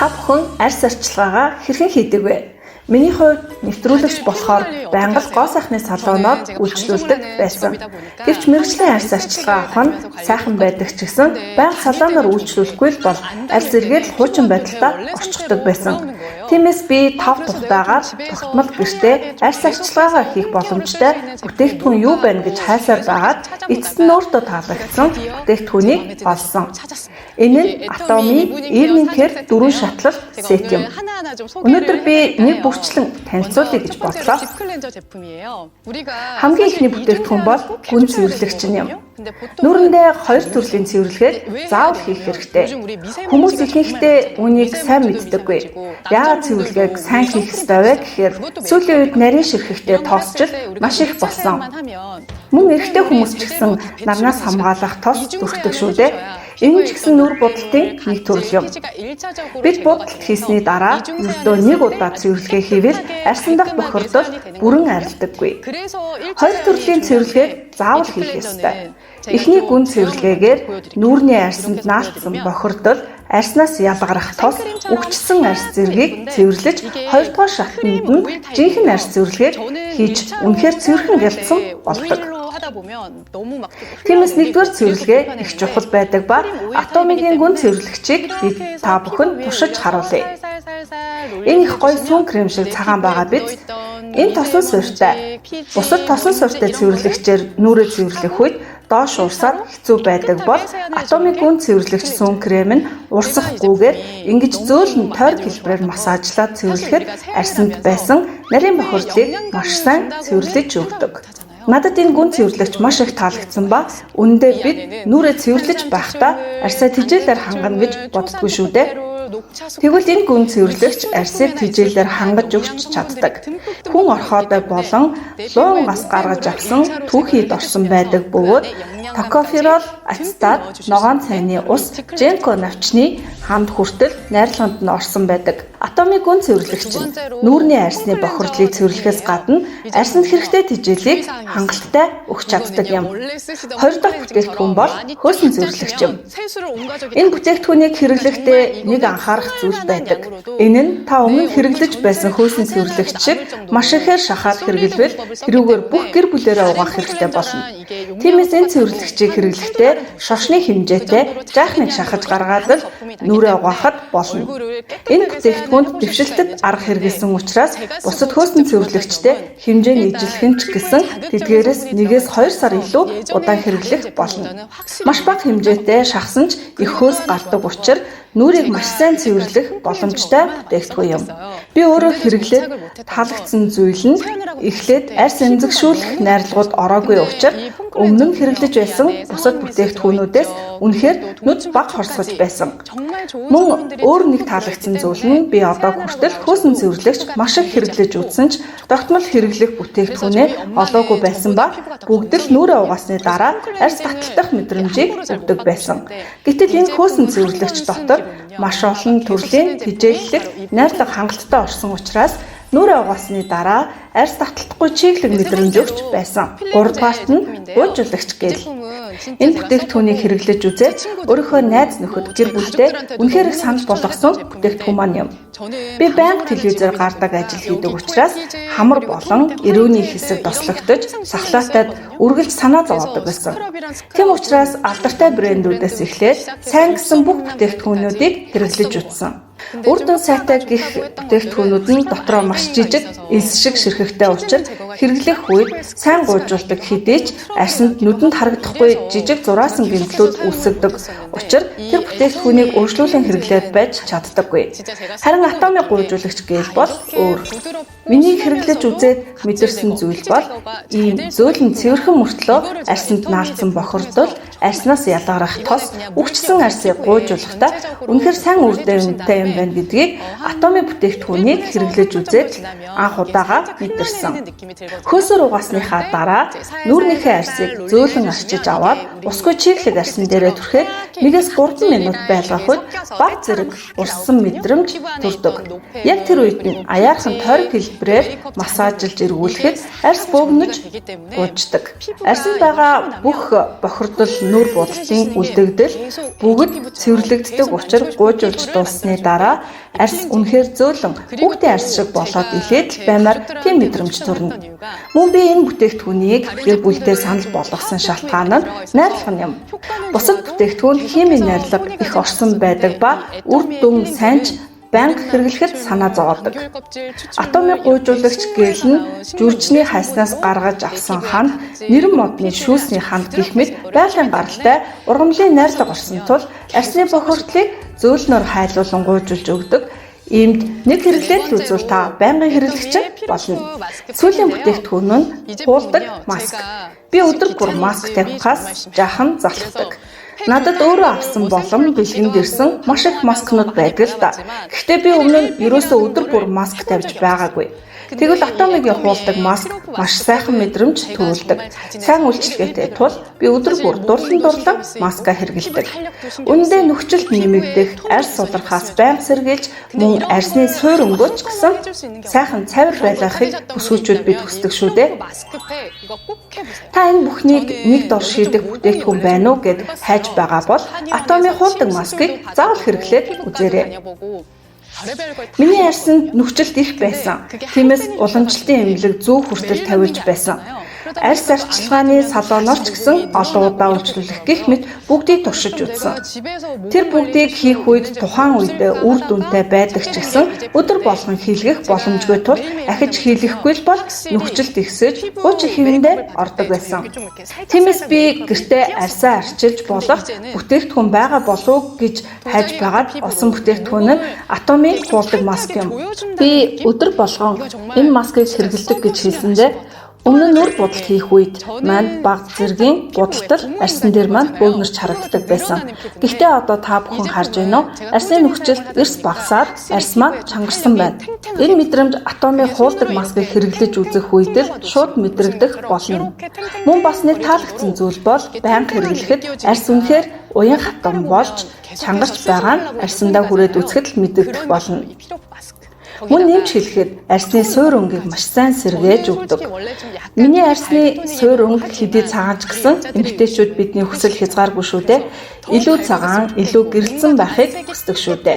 Та бүхэн арьс арчилгаагаа хэрхэн хийдэг вэ? Миний хувьд нэвтрүүлэгч болохоор байнга гоо сайхны салуунууд үйлчлүүлдэг байсан. Гэвч мэргэжлийн арьс арчилгаа авах нь сайхан байдаг ч гэсэн байнга салуунаар үйлчлүүлэхгүй л бол арьс эргээд хуучин байдалтай орчихдог байсан. Тиймээс би 5 тухтайгаар тогтмол гэртээ арьс арчилгаагаа хийх боломжтой бүтээгдэхүүн юу байна гэж хайсаар байгаад эцэст нь өөртөө таалагдсан бүтээгдэхүүнийг олсон. Энэ нь Atomy Evening Care 4 шатлал сет юм. Өнөөдөр би нэг бүрчлэн танилцуулъя гэж бодлоо. Хамгийн ихний бүтээгдэхүүн бол гүн цэвэрлэгч юм. Нүрэндээ 2 төрлийн цэвэрлэгээр заавал хийх хэрэгтэй. Хүмүүс ихэнхдээ үүнийг сайн мэддэггүй. Яагаад цэвэрлэгийг сайн хийх ёстой вэ гэхээр сүүлийн үед нарийн ширхэгтэй тоосчл маш их болсон. Мөн эрэгтэй хүмүүс ч гэсэн нарнаас хамгаалах тос зүрхдэг шүү дээ. Энэ ч гэсэн нүр будалтын нэг төрөл юм. Бид будалт хийсний дараа ердөө нэг удаа цэвэрлэгээ хийвэл арьсан дахь бохирдол бүрэн арилдаггүй. 2 төрлийн цэвэрлэгийг заавал хийх ёстой. Эхний гүн цэвэрлэгээр нүүрний арьсанд наалтсан бохирдол арьснаас ялгарах тос үгчсэн арьс зэргийг цэвэрлэж 2 дугаар шатнд нь жинхэнэ арьс цэвэрлэгийг хийж үнэхээр цэвэрхэн гялцсан болдог. Тиймээс нэгдүгээр цэвэрлэгээ их чухал байдаг ба Atomy-гийн гүн цэвэрлэгчийг бид та бүхэнд туршиж харуулъя. Энэ их гоё сүүн крем шиг цагаан байгаа биз? Энэ тосон суурьтай. Бусад тосон суурьтай цэвэрлэгчээр нүрээ цэвэрлэх үед доош уурсаад хэцүү байдаг бол Atomy гүн цэвэрлэгч сүүн крем нь урсахгүйгээр ингэж зөөлөн тойр хэлбэрээр массажлаад цэвэрлэхэд арьсанд байсан нарийн бохирдлыг маш сайн цэвэрлэж өгдөг. Надад энэ гүн цэвэрлэгч маш их таалагдсан ба үүндээ бид нүрээ цэвэрлэж байхдаа арьсаа тэжээлээр хангана гэж боддгүй шүү дээ. Тэгвэл энэ гүн цэвэрлэгч арьсыг тэжээлээр хангаж өгч чаддаг. Хүн орхиодоо болон луун гас гаргаж авсан түүхийд орсон байдаг бөгөөд токоферол, ацетат, ногоон цайны ус, Genco навчны хамт хүртэл найрлаганд нь орсон байдаг. Atomy гүн цэвэрлэгч нь нүүрний арьсны бохирдлыг цэвэрлэхээс гадна арьсанд хэрэгтэй тэжээлийг хангалттай өгч чаддаг юм. 2 дахь бүтээгдэхүүн бол хөөсөн цэвэрлэгч юм. Энэ бүтээгдэхүүнийг хэрэглэхдээ нэг анхаарах зүйл байдаг. Энэ нь та өмнө хэрэглэж байсан хөөсөн цэвэрлэгч шиг маш ихээр шахаад хэрэглэвэл тэрүүгээр бүх гэр бүлээрээ угаах хэрэгтэй болно. Тиймээс энэ цэвэрлэгчийг хэрэглэхдээ шошны хэмжээтэй жаахныг шахаж гаргаад л нүрээ угаахад болно. Энэ бүтээгдэхүүнд дэвшилтэд арга хэрэгэлсэн учраас бусад хөөсөн цэвэрлэгчтэй хэмжээний ижилхэн ч гэсэн тэдгээрээс 1-2 сар илүү удаан хэрэглэх болно. Маш бага хэмжээтэй шахсан ч их хөөс гардаг учраас нүрийг маш сайн цэвэрлэх боломжтой бүтээгдэхүүн юм. Би өөрөө хэрэглээд таалагдсан зүйл нь эхлээд арьс эмзэгшүүлэх найрлагууд ороогүй учраас өмнө нь хэрэглэж байсан бусад бүтээгдэхүүнүүдээс үнэхээр нүд бага хорсгож байсан. Мөн өөр нэг таалагдсан зүйл нь би одоо хүртэл хөөсөн цэвэрлэгч маш их хэрэглэж үзсэн ч тогтмол хэрэглэх бүтээгдэхүүнээ олоогүй байсан ба бүгд л нүрээ угаасны дараа арьс таталтах мэдрэмжийг өгдөг байсан. Гэтэл энэ хөөсөн цэвэрлэгч дотор маш олон төрлийн тэжээллэг, найрлага хангалттай орсон учраас нүрээ угаасны дараа арьс таталтахгүй чиглэг мэдрэмж өгч байсан. 3 дугаарт нь гуйжуулагч гээл. Энэ бүтээгдэхүүнийг хэрэглэж үзээд өөрийнхөө найз нөхөд гэр бүлтэй үнэхээр их санал болгосон бүтээгдэхүүн маань юм. Би байнга телевизээр гардаг ажил хийдэг учраас хамар болон эрүүний хэсэг дослогдож сахлаатад үргэлж санаа зовоодог байсан. Тэм учраас алдартай брэндүүдээс эхлээд сайн гэсэн бүх бүтээгдэхүүнүүдийг хэрэглэж үзсэн. Үрдэн сайтай гих бүтээгдэхүүнүүд нь дотроо маш жижиг, элс шиг ширхэгтэй учраас хэрэглэх үед сайн гуйжуулдаг хэдий ч арьсанд нүдэнд харагдахгүй жижиг зураасан гэмтлүүд үүсгдэг учраас тэр бүтээгдэхүүнийг өөрчлүүлэн хэрэглээд байж чаддаггүй. Харин Atomy гуйжуулагч гээл бол өөр. Миний хэрэглэж үзээд мэдэрсэн зүйл бол ийм зөөлөн цэвэрхэн мөртлөө арьсанд наалтсан бохирдол, арьснаас ялгарах тос, үгчсэн арьсыг гуйжуулахдаа үнэхээр сайн үр дүнтэй юм байна гэдгийг Atomy бүтээгдэхүүнийг хэрэглэж үзээд анх удаага мэдэрсэн. Хөөсөр угаасныхаа дараа нүүрнийхээ арьсыг зөөлөн арчиж аваад усгүй чиглэг арьсан дээрээ түрхээд 1-3 минут байлгах үед баг зэрэг урссан мэдрэмж төрдөг. Яг тэр үед нь аяархан тойрог хэлбэрээр массажлж эргүүлэхэд арьс бөөгнөж гуйждаг. Арьсанд байгаа бүх бохирдол нүр будалтын үлдэгдэл бүгд цэвэрлэгддэг учраас гуйжуулж дууссаны дараа дараа арьс үнэхээр зөөлөн хүүхдийн арьс шиг болоод илээд баймаар тийм мэдрэмж төрнө. Мөн би энэ бүтээгдэхүүнийг гэр бүлдээ санал болгосон шалтгаан нь найрлах юм. Бусад бүтээгдэхүүн химийн найрлага их орсон байдаг ба үр дүн сайнч банк хэрэглэхэд санаа зовоодог. Атомын гуйжуулагч гэл нь жүрчний хайснаас гаргаж авсан ханд, нэрэн модны шүүсний ханд гэх мэт байгалийн гаралтай ургамлын найрлага орсон тул арьсны бохирдлыг зөөлнөөр хайлуулан гуйжуулж өгдөг. Иймд нэг хэрэглээд үзвэл та байнгын хэрэглэгч болно. Сүүлийн бүтээгдэхүүн нь хуулдаг маск. Би өдөр бүр маск тавихаас жаахан залхдаг. Надад өөрөө авсан болон бэлгэнд ирсэн маш их маскнууд байдаг л да. Гэхдээ би өмнө нь ерөөсөө өдөр бүр маск тавьж байгаагүй. Тэгвэл Атомигийн хуулдаг маск маш сайхан мэдрэмж төрүүлдэг. Сайн үйлчлэгээтэй тул би өдөр бүр дурлан маска хэрэглэдэг. Үүндээ нөхцөлд нэмэгдэх арьс судрахаас байнга сэргийлж мөн арьсны суур өнгөч гэсэн сайхан цавир байлгахыг бүсгүүчүүд бид хүсдэг шүү дээ. Та энэ бүхнийг нэг дор шийдэх бүтээгдэхүүн байна уу гэд хайж байгаа бол Атомын хуулдаг маскыг заавал хэрэглээд үзээрэй. Миний арьсанд нөхцөлт их байсан. Тиймээс уламжлалтын эмнэлэг зөв хүртэл тавилж байсан. Арьс арчилгааны салооноор ч гэсэн олон удаа үйлчлүүлэх гэх мэт бүгдийг туршиж үзсэн. Тэр бүгдийг хийх үед тухайн үедээ үр дүнтэй байдаг ч гэсэн өдөр болгон хийлгэх боломжгүй тул ахиж хийлгэхгүй л бол нөхцөлт ихсэж 30 хэвэндээ ордог байсан. Тиймээс би гэртээ арьсаа арчилж болох бүтээгдэхүүн байгаа болов гэж хайж байгаад олсон бүтээгдэхүүн нь Атомын хуулдаг маск юм. Би өдөр болгон энэ маскыг хэрэглэдэг гэж хэлсэндээ өмнө нь үр будалт хийх үед манд баг зэргийн будалтал арьсан дээр манд бөөгнөрч харагддаг байсан. Гэхдээ одоо та бүхэн харж байна уу? Арьсны нөхцөлд эрс багасаад арьс маань чангарсан байна. Энэ мэдрэмж Атомын хуулдаг маскыг хэрэглэж үзэх үед л шууд мэдрэгдэх болно. Мөн бас нэг таалагдсан зүйл бол байнга хэрэглэхэд арьс үнэхээр уян хатан болж чангарч байгаа нь арьсандаа хүрээд үзэхэд л мэдэгдэх болно. Мөн нэмж хэлэхэд арьсны суур өнгийг маш сайн сэргээж өгдөг. Миний арьсны суур өнг хэдий цагаан ч гэсэн эмэгтэйчүүд бидний хүсэл хязгааргүй шүү дээ. Илүү цагаан, илүү гэрэлцэн байхыг хүсдэг шүү дээ.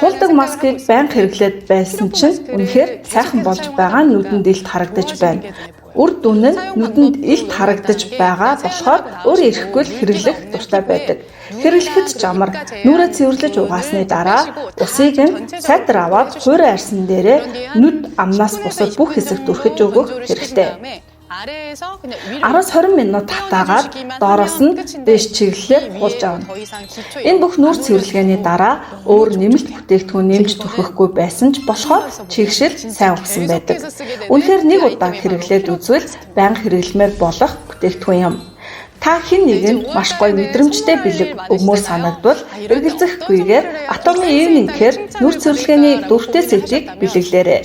Хуулдаг маскыг байнга хэрэглээд байсан чинь үнэхээр сайхан болж байгаа нь нүдэнд илт харагдаж байна. Үр дүн нь нүдэнд илт харагдаж байгаа болохоор өөр ирэхгүй л хэрэглэх дуртай байдаг. Хэрэглэхэд ч амар нүрээ цэвэрлэж угаасны дараа усыг нь сайтар аваад хуурай арьсан дээрээ нүд амнаас бусад бүх хэсэг дүрхэж өгөх хэрэгтэй. 10-20 минут татаагаад доороос нь дээш чиглэлээр хуулж авна. Энэ бүх нүүр цэвэрлэгээний дараа өөр нэмэлт бүтээгдэхүүн нэмж түрхэхгүй байсан ч болохоор чигшил сайн өгсөн байдаг. Үнэхээр нэг удаа хэрэглээд үзвэл байнга хэрэглэмээр болох бүтээгдэхүүн юм. Та хэн нэгэнд маш гоё мэдрэмжтэй бэлэг өгмөр санагдвал эргэлзэхгүйгээр Атомын Evening Care нүр цэвэрлэгээний дөрвтэй сэдвийг бэлэглээрэй.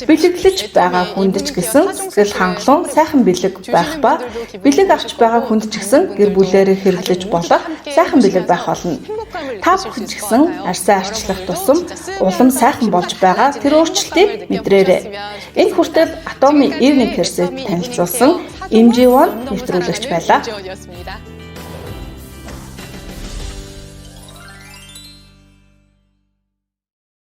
Бэлэглэж байгаа хүнд ч гэсэн сэтгэл хангалуун сайхан бэлэг байх ба бэлэг авч байгаа хүнд ч гэсэн гэр бүлээрээ хэрэглэж болох сайхан бэлэг байх болно. Та бүхэн ч гэсэн арьсаа арчлах тусам улам сайхан болж байгаа тэр өөрчлөлтийг мэдрээрэй. Энэ хүртэл Атомын Evening Care-ийг танилцуулсан MG1 нэвтрүүлэгч байлаа.